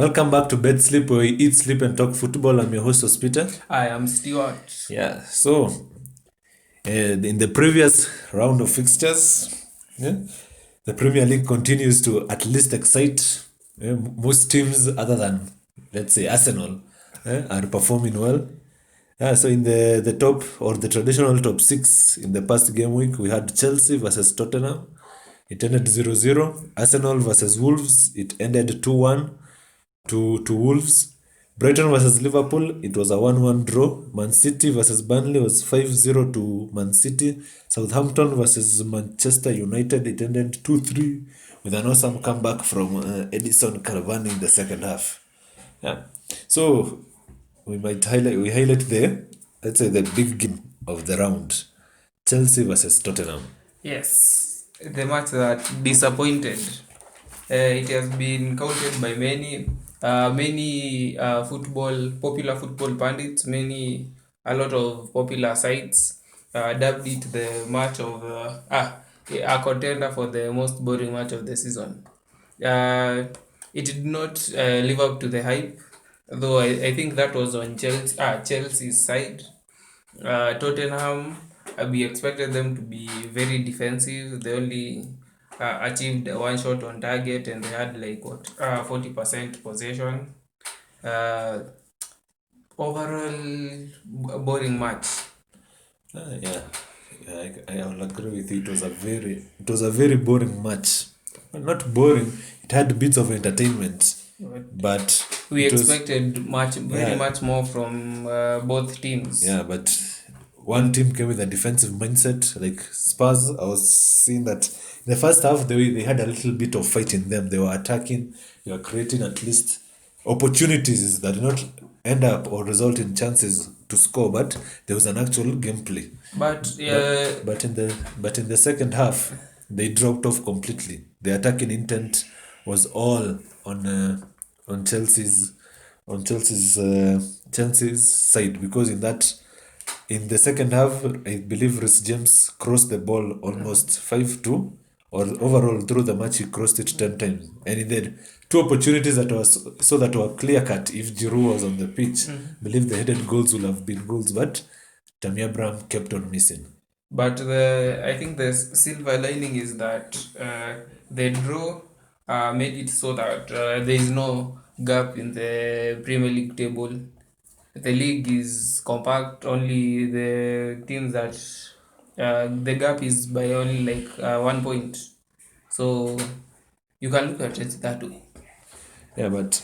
Welcome back to Bed Sleep, where we eat, sleep, and talk football. I'm your host, Peter. I am Stuart. Yeah, so in the previous round of fixtures, yeah, the Premier League continues to at least excite. Most teams, other than, let's say, Arsenal, are performing well. So in the top, or the traditional top six in the past game week, we had Chelsea versus Tottenham. It ended 0-0. Arsenal versus Wolves, it ended 2-1 to Wolves. Brighton versus Liverpool, it was a 1-1 draw. Man City versus Burnley was 5-0 to Man City. Southampton versus Manchester United, it ended 2-3 with an awesome comeback from Edison Cavani in the second half. Yeah. So we highlight the, let's say, the big game of the round. Chelsea versus Tottenham. Yes, the match that disappointed. It has been counted by popular football pundits, a lot of popular sites dubbed it the match of a contender for the most boring match of the season. Uh, it did not live up to the hype, though I think that was on Chelsea's side. Tottenham, we expected them to be very defensive. They only achieved one shot on target and they had 40% possession. Uh, Overall, boring match. Yeah, I will agree with you. It was a very boring match. Well, not boring. It had bits of entertainment, but We it was expected very yeah, much more from both teams. yeah. But one team came with a defensive mindset, like Spurs. I was seeing that in the first half they had a little bit of fight in them. They were attacking. They were creating at least opportunities that did not end up or result in chances to score, but there was an actual gameplay. But But in the second half, they dropped off completely. The attacking intent was all on Chelsea's side, because in the second half, I believe Reece James crossed the ball almost 5-2, or overall through the match he crossed it 10 times, and in the two opportunities that were clear cut, if Giroud was on the pitch, I believe the headed goals would have been goals, but Tammy Abraham kept on missing. But I think the silver lining is that the draw made it so that there is no gap in the Premier League table. The league is compact. Only the teams that the gap is by only 1 point. So you can look at it that way. Yeah, but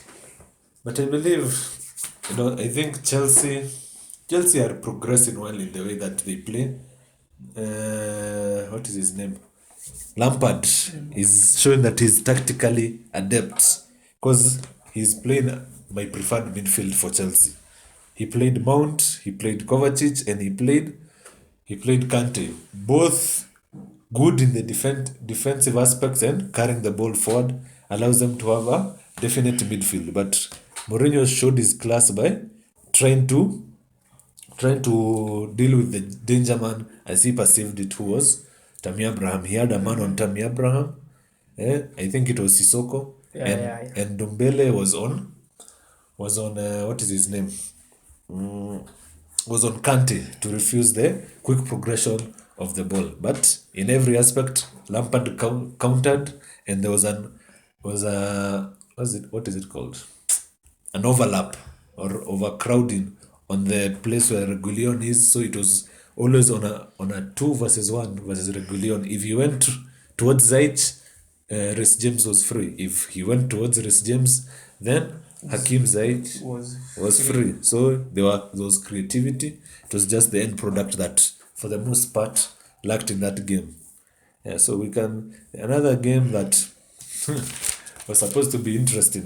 I believe, I think Chelsea are progressing well in the way that they play. What is his name? Lampard is showing that he's tactically adept, because he's playing my preferred midfield for Chelsea. He played Mount, he played Kovacic, and he played Kante. Both good in the defensive aspects, and carrying the ball forward allows them to have a definite midfield. But Mourinho showed his class by trying to trying to deal with the danger man as he perceived it, who was Tammy Abraham. He had a man on Tammy Abraham. I think it was Sissoko, Yeah, and yeah, yeah. and Dombele was on what is his name? Mm, was on Kante to refuse the quick progression of the ball. But in every aspect, Lampard countered, and there was what is it called? An overlap or overcrowding on the place where Regulion is. So it was always on a 2 versus 1 versus Regulion. If you went towards Zayt, Reece James was free. If he went towards Reece James, then Hakim Zayt Was was free. free. So there was creativity. It was just the end product that, for the most part, lacked in that game. Yeah, so we can another game that was supposed to be interesting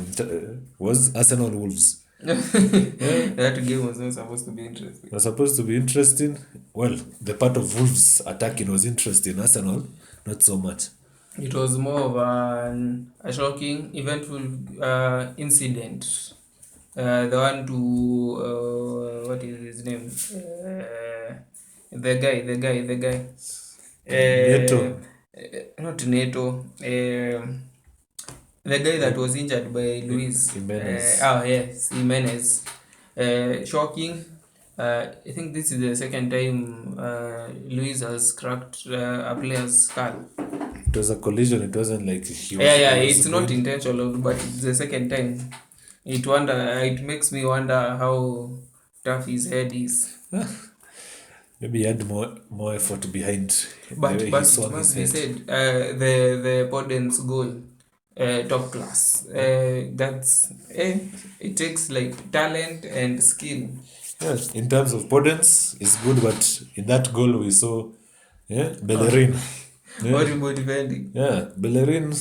was Arsenal Wolves. Yeah, That game was not supposed to be interesting. it was supposed to be interesting. Well, the part of Wolves attacking was interesting. Arsenal, not so much. It was more of a shocking, eventful incident. The one to what is his name? The guy. Neto. Not NATO. The guy that was injured by Luis. Jimenez. Yes, Jimenez. Shocking. I think this is the second time Luis has cracked a player's skull. It was a collision. It wasn't like Yeah, he was it's not going. intentional, but it's the second time. It makes me wonder how tough his head is. Maybe he had more effort behind the way he But it swung his must be head. said, the Podence goal, top class. It takes like talent and skill. Yes, in terms of potence, it's good, but in that goal we saw, yeah, Oh, Bellerin. Yeah, horrible defending. yeah, Bellerin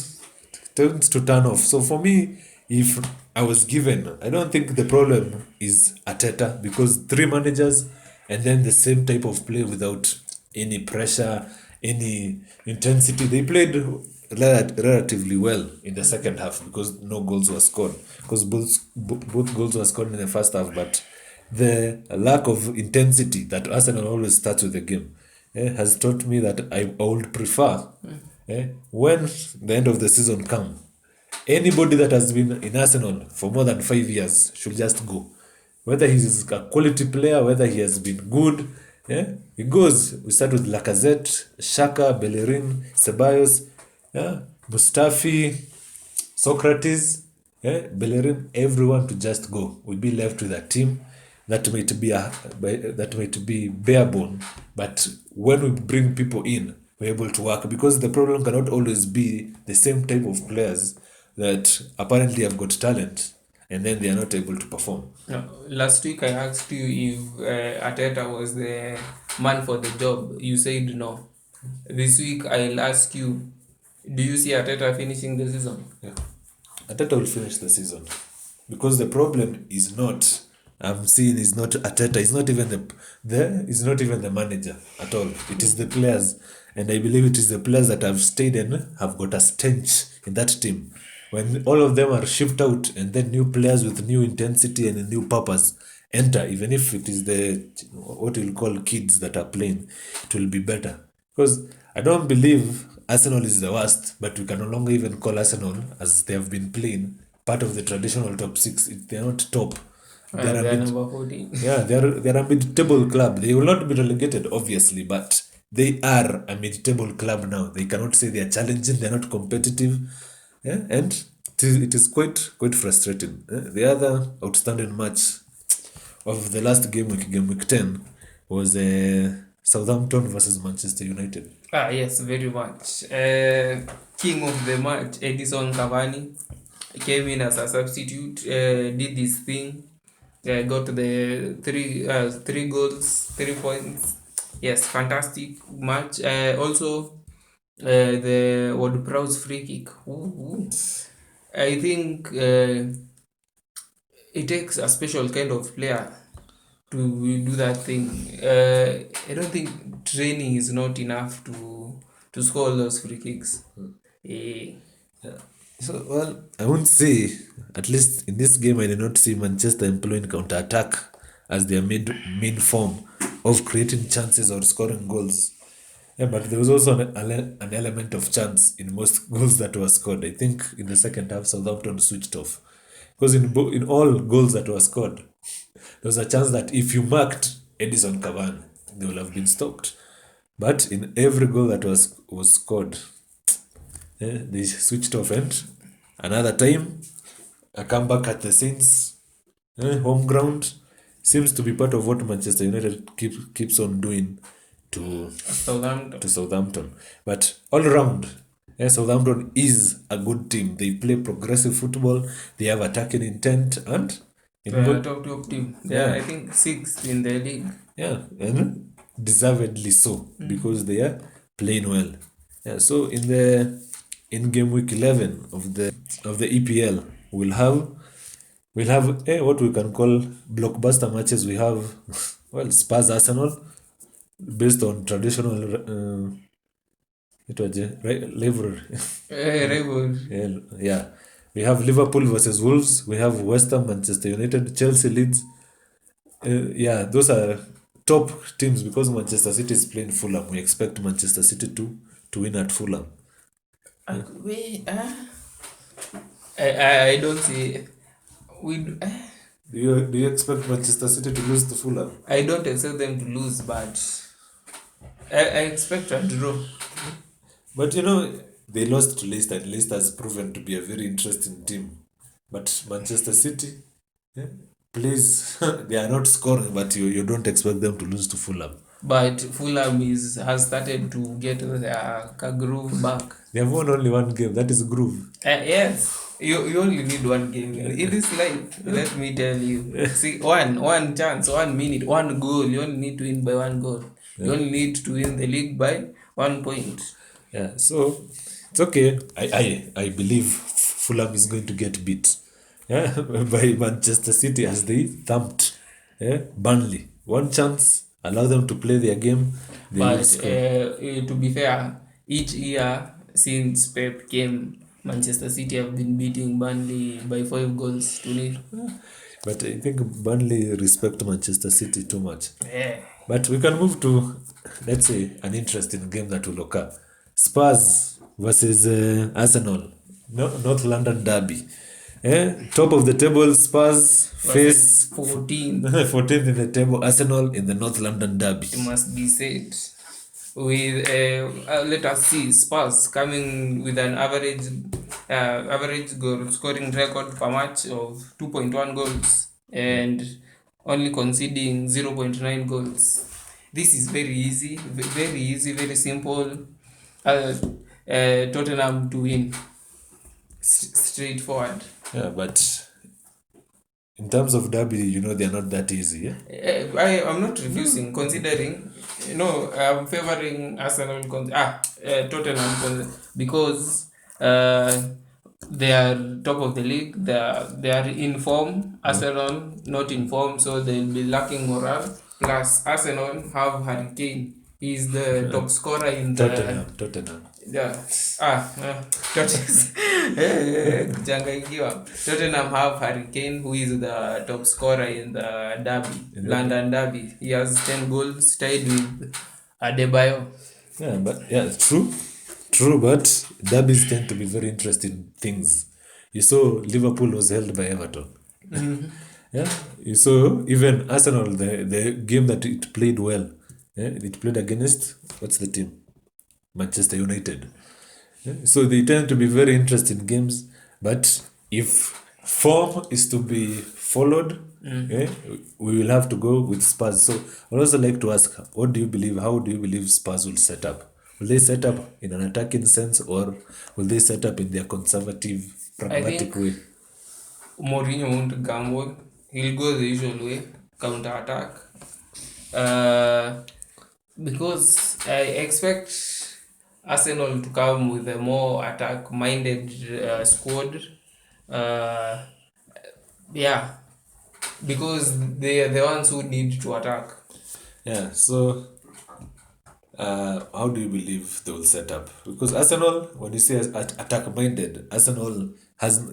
tends to turn off. So for me, if I was given, I don't think the problem is Ateta because three managers and then the same type of play without any pressure, any intensity. They played relatively well in the second half because no goals were scored. Because both goals were scored in the first half, but the lack of intensity that Arsenal always starts with the game has taught me that I would prefer when the end of the season come, anybody that has been in Arsenal for more than 5 years should just go. Whether he's a quality player, whether he has been good, he goes. We start with Lacazette, Shaka, Bellerin, Ceballos, Mustafi, Socrates, Bellerin, everyone to just go. We'll be left with a team that might be bare bone, but when we bring people in, we're able to work because the problem cannot always be the same type of players that apparently have got talent and then they are not able to perform. No, last week I asked you if Ateta was the man for the job. You said no. This week I'll ask you, do you see Ateta finishing the season? Yeah. Ateta will finish the season because the problem is not I'm seeing is not Ateta. It's not even is not even the manager at all. It is the players, and I believe it is the players that have stayed and have got a stench in that team. When all of them are shipped out, and then new players with new intensity and a new purpose enter, even if it is the what we'll call kids that are playing, it will be better. Because I don't believe Arsenal is the worst, but we can no longer even call Arsenal as they have been playing part of the traditional top six. They're not top. They're a They are mid, number 14. yeah, they're a mid-table club. They will not be relegated, obviously, but they are a mid-table club now. They cannot say they are challenging. They're not competitive, yeah, and it is quite frustrating. The other outstanding match of the last game week 10, was Southampton versus Manchester United. Yes, very much. King of the match, Edison Cavani, came in as a substitute, did this thing, got the three goals, 3 points. Yes, fantastic match. Also, the Ward Prowse free kick. Ooh. I think it takes a special kind of player to do that thing. I don't think training is not enough to score all those free kicks. Eh, So, well, I won't say, at least in this game, I did not see Manchester employing counter attack as their main form of creating chances or scoring goals. Yeah, but there was also an element of chance in most goals that were scored. I think in the second half, Southampton switched off. Because in all goals that were scored, there was a chance that if you marked Edison Cavani, they would have been stopped. But in every goal that was scored, they switched off. And another time, a comeback at the Saints home ground seems to be part of what Manchester United keeps on doing to Southampton. Southampton. But all around, Southampton is a good team. They play progressive football. They have attacking intent, and Top team. They are, yeah, I think, sixth in the league. yeah, and deservedly so because they are playing well. Yeah. So in game week 11 of the EPL, we'll have what we can call blockbuster matches. We have well, Spurs Arsenal based on traditional rivalry. Rival. Yeah. We have Liverpool versus Wolves. We have West Ham, Manchester United, Chelsea, Leeds. Yeah, those are top teams because Manchester City is playing Fulham. We expect Manchester City to win at Fulham. Wait, I don't see we. Do you expect Manchester City to lose to Fulham? I don't expect them to lose, but I expect a draw. But they lost to Leicester. And Leicester has proven to be a very interesting team. But Manchester City, yeah, please, they are not scoring, but you don't expect them to lose to Fulham. But Fulham has started to get their groove back. They have won only one game. That is groove. Yes, you only need one game in this life. Let me tell you. See, one chance, 1 minute, one goal. You only need to win by one goal. You only need to win the league by 1 point. Yeah, so it's okay. I believe Fulham is going to get beat, yeah, by Manchester City as they thumped, Burnley. One chance, allow them to play their game, they will But score. to be fair, each year since Pep came, Manchester City have been beating Burnley by 5 goals to 0. But I think Burnley respect Manchester City too much. Yeah. But we can move to, let's say, an interesting game that will occur. Spurs versus Arsenal, North London derby. Top of the table, Spurs Versus face 14. 14th in the table, Arsenal in the North London derby. It must be said. With let us see Spurs coming with an average goal scoring record per match of 2.1 goals and only conceding 0.9 goals. This is very easy, very easy, very simple. Tottenham to win, straightforward. Yeah, but in terms of derby, they're not that easy. Yeah? I am not refusing, considering, I'm favoring Arsenal, Tottenham, because they are top of the league. They are in form. Arsenal not in form, so they'll be lacking morale. Plus, Arsenal have Harry Kane. He's the top scorer in the. Tottenham. Yeah. Tottenham. Kuchanganyikiwa. Tottenham have Harry Kane, who is the top scorer in the derby, London derby. He has 10 goals, tied with Adebayo. Yeah, but yeah, true, but derbies tend to be very interesting things. You saw Liverpool was held by Everton. Yeah, you saw even Arsenal, the game that it played well. Yeah, it played against, what's the team? Manchester United. Yeah, so they tend to be very interesting games, but if form is to be followed, we will have to go with Spurs. So I'd also like to ask, how do you believe Spurs will set up? Will they set up in an attacking sense, or will they set up in their conservative, I pragmatic think way? Mourinho won't gamble. He'll go the usual way, counter attack. Uh, because I expect Arsenal to come with a more attack-minded squad. Uh, yeah, because they are the ones who need to attack. Yeah, so how do you believe they will set up? Because Arsenal, when you say attack minded, Arsenal has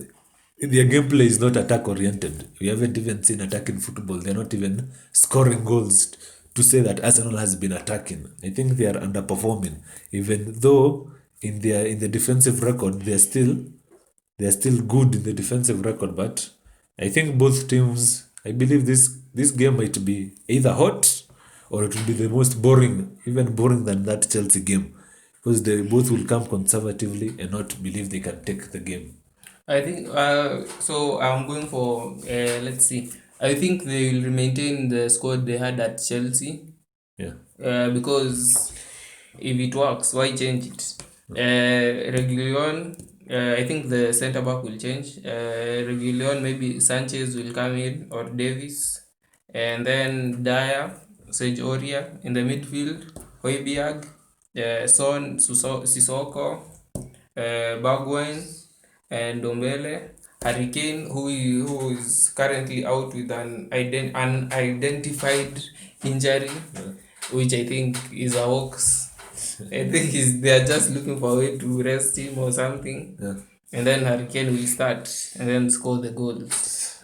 their gameplay is not attack oriented. We haven't even seen attacking football. They're not even scoring goals to say that Arsenal has been attacking. I think they are underperforming, even though in the defensive record they're still good in the defensive record. But I think both teams. I believe this game might be either hot or it will be the most boring, even boring than that Chelsea game, because they both will come conservatively and not believe they can take the game. I think so. I'm going for let's see. I think they will maintain the squad they had at Chelsea. Yeah, Because if it works, why change it? Reguilon, I think the centre back will change. Reguilon, maybe Sanchez will come in or Davis, and then Dyer, Serge Aurier in the midfield, Højbjerg, Sissoko, Bergwijn, and Dombele. Harry Kane, who is currently out with an unidentified injury, which I think is a hoax. I think they are just looking for a way to rest him or something. yeah, And then Harry Kane will start and then score the goals.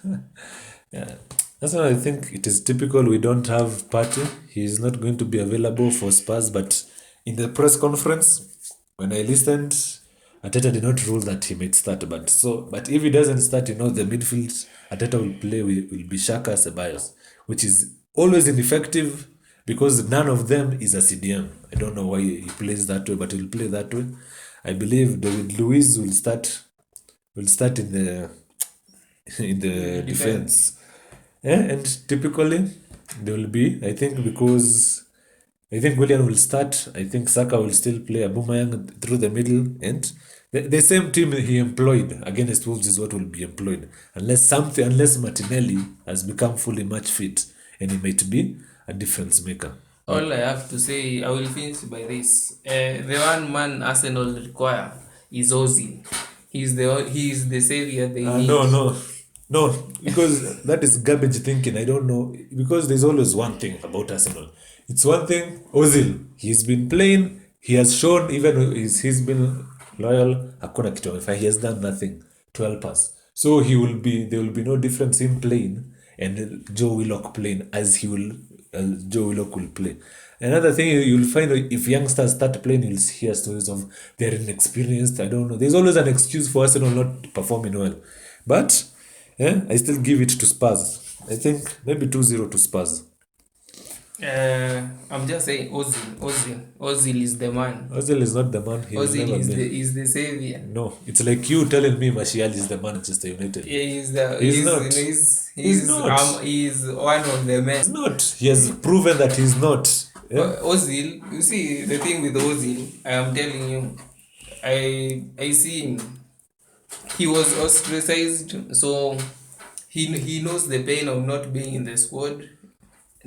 yeah. That's why I think it is typical. We don't have Partey. He is not going to be available for Spurs. But in the press conference, when I listened, Arteta did not rule that he might start, but if he doesn't start, the midfield Arteta will play will be Xhaka Ceballos, which is always ineffective because none of them is a CDM. I don't know why he plays that way, but he'll play that way. I believe David Luiz will start in the in the defense. Yeah, and typically they will be, I think, because I think Willian will start. I think Saka will still play Aubameyang through the middle, and the same team he employed against Wolves is what will be employed, unless Martinelli has become fully match fit, and he might be a difference maker. All I have to say, I will finish by this. The one man Arsenal require is Ozil. He is the savior they need. No, because that is garbage thinking. I don't know, because there's always one thing about Arsenal. It's one thing, Ozil. He's been playing. He has shown, even he's been loyal. Hakuna kitu amefanya. He has done nothing to help us. So there will be no difference in playing and Joe Willock playing as Joe Willock will play. Another thing you'll find, if youngsters start playing, you'll hear stories of they're inexperienced. I don't know. There's always an excuse for Arsenal not performing well. But I still give it to Spurs. I think maybe 2-0 to Spurs. I'm just saying Ozil is the man. Ozil is not the man. Ozil is the savior. No, it's like you telling me Martial is the Manchester United. Yeah, he's one of the men. He's not. He has proven that he's not. Yeah? Ozil, you see, the thing with Ozil, I am telling you, I see him. He was ostracized, so he knows the pain of not being in the squad.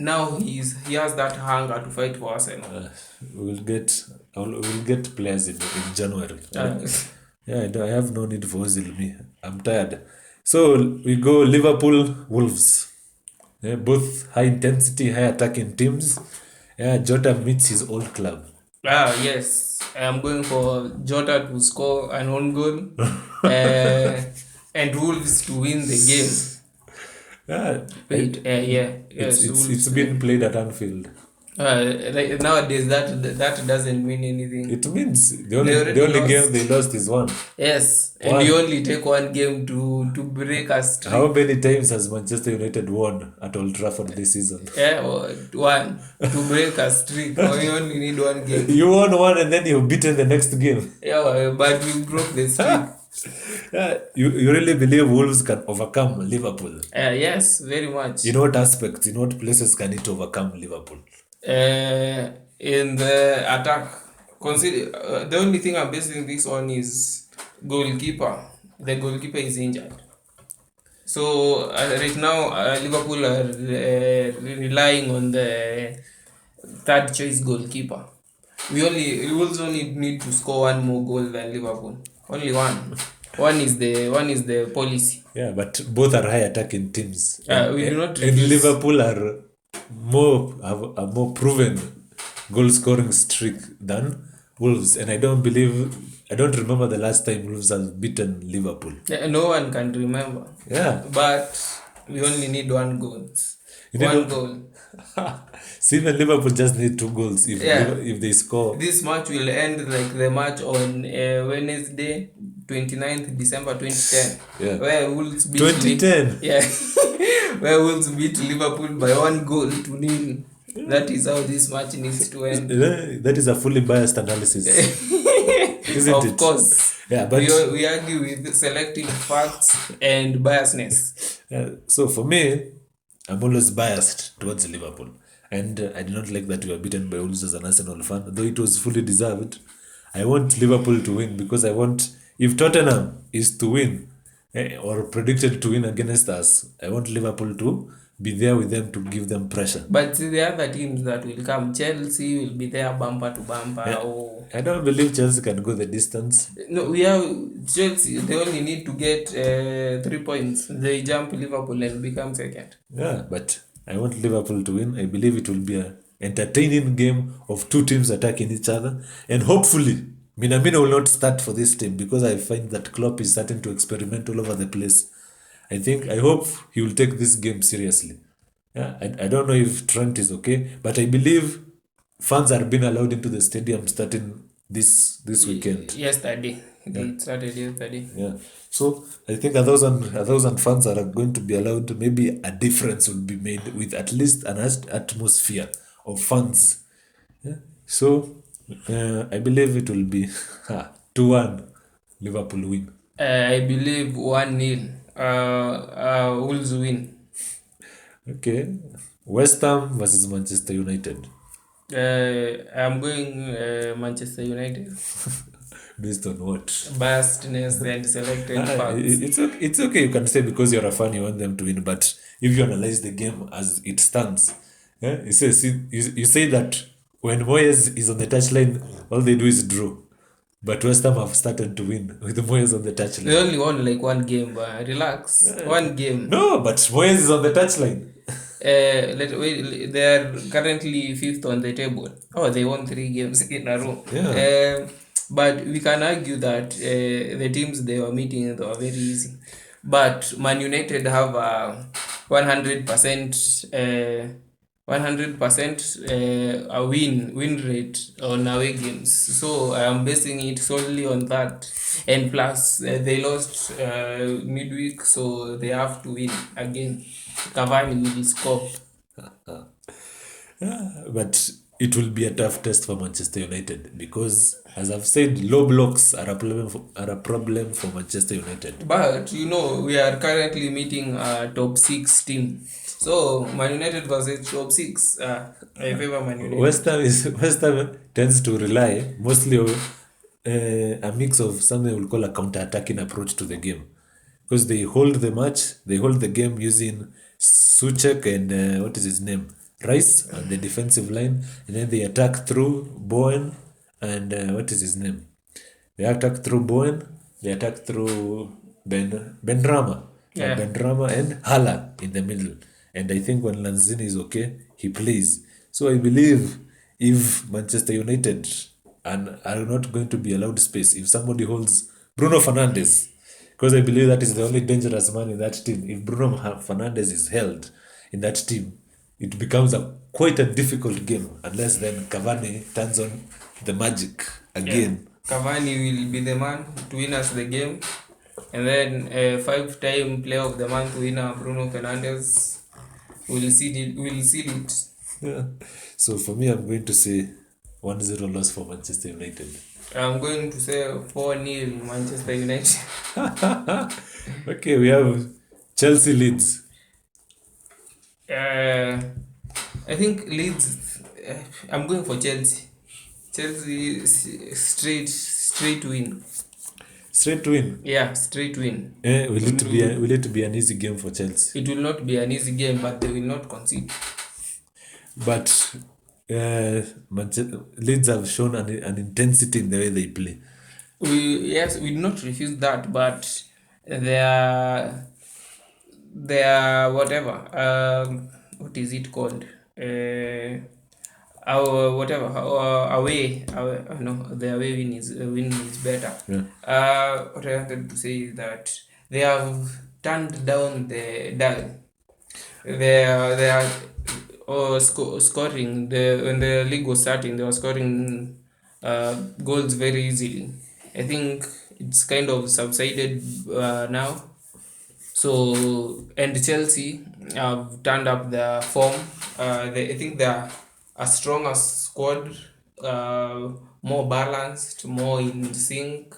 Now he has that hunger to fight for Arsenal. We'll get players in January. I have no need for Ozil. I'm tired. So we go Liverpool Wolves. Both high intensity, high attacking teams. Jota meets his old club. Yes. I am going for Jota to score an own goal and Wolves to win the game. It's been played at Anfield. Nowadays that doesn't mean anything. It means the only game they lost is one. Yes, and you only take one game to break a streak. How many times has Manchester United won at Old Trafford this season? One to break a streak. Or you only need one game. You won one and then you've beaten the next game. But you broke the streak. You really believe Wolves can overcome Liverpool? Yes, very much. In what aspects, in what places can it overcome Liverpool? In the attack. Consider the only thing I'm basing this on is goalkeeper. The goalkeeper is injured. So right now Liverpool are relying on the third choice goalkeeper. We only need to score one more goal than Liverpool. Only one. One is the policy. Yeah, but both are high attacking teams. We do not. And Liverpool have a more proven goal scoring streak than Wolves. And I don't remember the last time Wolves have beaten Liverpool. No one can remember. Yeah. But we only need one goal. One goal. So even Liverpool just need 2 goals if they score. This match will end like the match on Wednesday, 29th December 2010. Yeah. Where Wolves beat 2010. Where Wolves beat Liverpool by 1 goal to 0. That is how this match needs to end. That is a fully biased analysis. Isn't of it? course. Yeah, but we argue with selecting facts and biasness. So for me, I'm always biased towards Liverpool. And I did not like that we were beaten by Wolves as an Arsenal fan, though it was fully deserved. I want Liverpool to win because if Tottenham is to win or predicted to win against us, I want Liverpool to be there with them to give them pressure. But the other teams that will come, Chelsea will be there bumper to bumper. I don't believe Chelsea can go the distance. No, we have Chelsea. They only need to get 3 points. They jump Liverpool and become second. Yeah, but I want Liverpool to win. I believe it will be an entertaining game of 2 teams attacking each other. And hopefully, Minamino will not start for this team because I find that Klopp is starting to experiment all over the place. I hope he will take this game seriously. Yeah, I don't know if Trent is okay, but I believe fans are being allowed into the stadium starting this weekend. Yesterday. It started yesterday. Yeah. So I think a thousand fans are going to be allowed. Maybe a difference will be made with at least an atmosphere of fans. Yeah. So I believe it will be 2-1 Liverpool win. I believe 1-0. Wolves win. Okay. West Ham versus Manchester United. I'm going Manchester United. Based on what? Biasedness and selected fans. It's okay. You can say because you're a fan, you want them to win. But if you analyze the game as it stands, you say that when Moyes is on the touchline, all they do is draw. But West Ham have started to win with Moyes on the They touchline. only won like one game, but relax. One game. No, but Moyes is on the touchline. They are currently fifth on the table. Oh, they won 3 games in a row. Yeah. But we can argue that the teams they were meeting they were very easy. But Man United have a 100% 100% a win rate on away games. So I am basing it solely on that. And plus they lost midweek, so they have to win again. Cavani will score. But it will be a tough test for Manchester United because, as I've said, low blocks are a problem for Manchester United. But you know, we are currently meeting a top 6 team. So Man United versus top 6. I favor Man United. West Ham tends to rely mostly on a mix of something we'll call a counter-attacking approach to the game, because they hold the game using Suchek and what is his name, Rice on the defensive line, and then they attack through Bowen and what is his name, they attack through Bowen, they attack through Ben Rama, Yeah. Ben Rama and Hala in the middle. And I think when Lanzini is okay, he plays. So I believe if Manchester United are not going to be allowed space, if somebody holds Bruno Fernandes, because I believe that is the only dangerous man in that team. If Bruno Fernandes is held in that team, it becomes quite a difficult game unless then Cavani turns on the magic again. Cavani will be the man to win us the game. And then 5-time player of the month winner Bruno Fernandes will seal it. Yeah. So for me, I'm going to say 1-0 loss for Manchester United. I'm going to say 4-0 Manchester United. Okay, we have Chelsea Leeds. I think Leeds. I'm going for Chelsea. Chelsea straight win. Straight win. Yeah, straight win. Will it be an easy game for Chelsea? It will not be an easy game, but they will not concede. But Leeds have shown an intensity in the way they play. We do not refuse that, but they are whatever. What is it called? Our whatever away no, the away win is better. Yeah. What I wanted to say is that they have turned down the dial. They are scoring. When the league was starting, they were scoring goals very easily. I think it's kind of subsided now. So, and Chelsea have turned up their form. I think they are a stronger squad, more balanced, more in sync.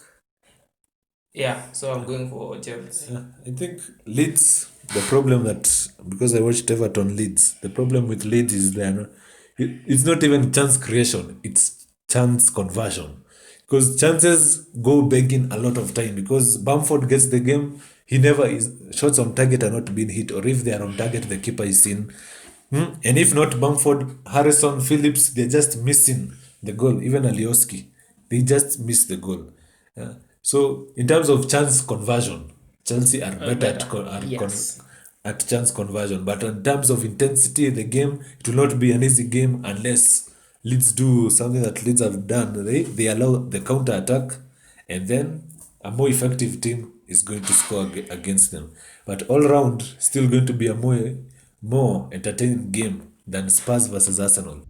Yeah, so I'm going for Chelsea. I think Leeds, the problem that, because I watched Everton Leeds, the problem with Leeds is it's not even chance creation, it's chance conversion. Because chances go begging a lot of time, because Bamford gets the game, he never is, shots on target are not being hit, or if they are on target, the keeper is in. And if not Bamford, Harrison, Phillips, they're just missing the goal. Even Alioski, they just miss the goal. Yeah. So in terms of chance conversion, Chelsea are better Yes. at chance conversion. But in terms of intensity of the game, it will not be an easy game unless Leeds do something that Leeds have done. They allow the counter attack, and then a more effective team is going to score against them. But all round, still going to be a more entertaining game than Spurs versus Arsenal.